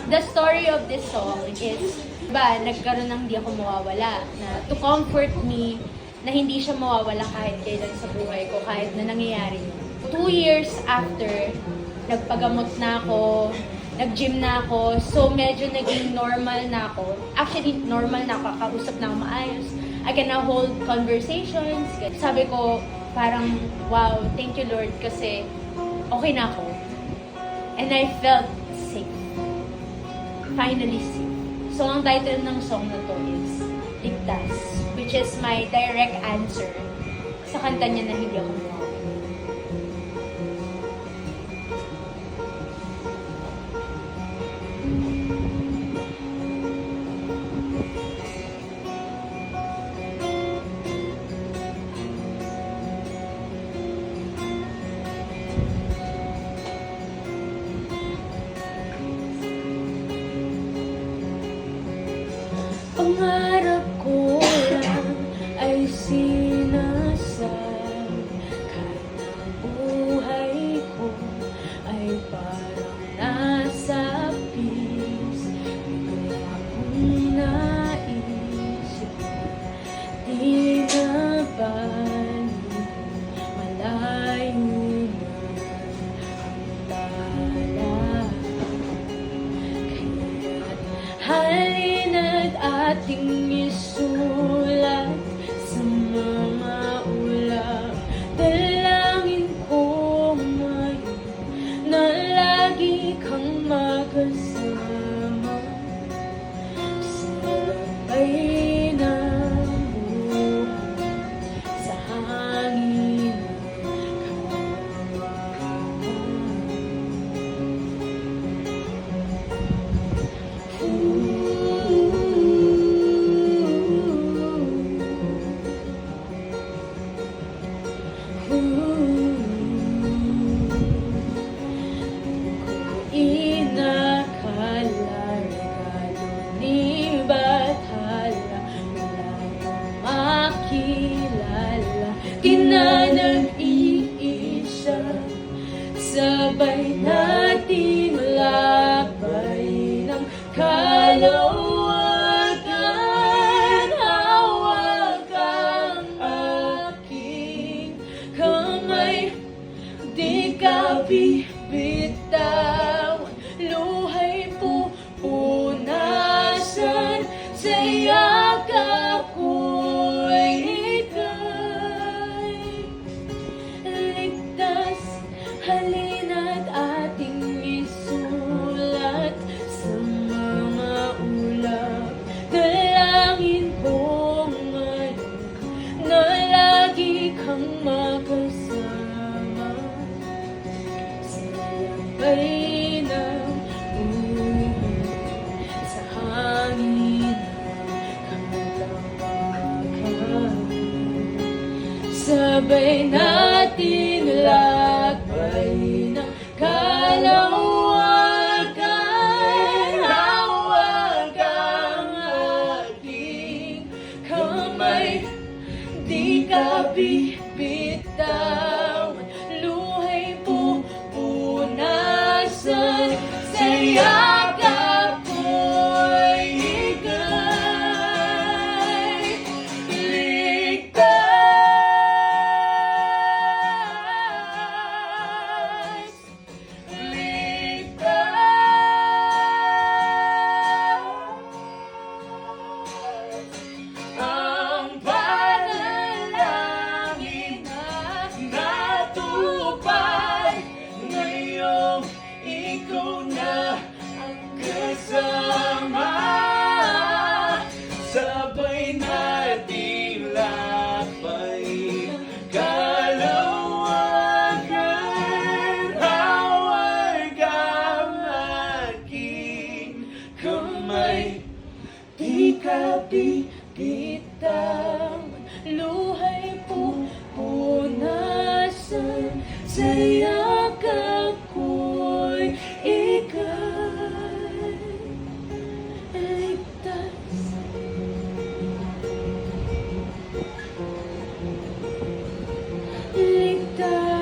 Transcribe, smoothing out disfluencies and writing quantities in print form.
The story of this song is, nagkaroon ng hindi ako mawawala, na to comfort me, na hindi siya mawawala kahit kailan sa buhay ko, kahit na nangyayari. 2 years after, nagpagamot na ako, nag-gym na ako, so medyo naging normal na ako. Actually, normal na ako, kakausap na ako maayos. I can now hold conversations. Sabi ko, parang, wow, thank you Lord, kasi okay na ako. And I felt safe. Finally safe. So, ang title ng song na to is Ligtas, which is my direct answer sa kanta niya na hindi ako mawawala. Pangarap ko lang ay sinasal, kahit ang buhay ko ay parang nasa peace. Wala akong naisip, di na baliw, malayo na ang tala. Kaya't ating isulat sa mga ulap. Dalangin ko ngayon na lagi kang magkasama sa labay ng buhay, sa hangin ng nag-iisa, sabay natin malakbay ng kalawakan. Hawak ang aking kamay, di ka bibitawan, luhay pupunasan sa yakap ko'y halina't ating isulat sa mga ulap. Dalangin ko ngayon na lagi kang makasama sa labay ng buhay, sa hangin ng kalawakan. Sabay natin lakbay ng kalawakan. Hawak ang aking kamay, di ka bibitawan, luhay pupunasan sa yakap ko'y ika'y ligtas. Sabay natin lakbay ng kalawakan. Hawak ang aking kamay, di ka bibitawan, luhay pupunasan sa yakap ko'y ika'y ligtas. Ligtas.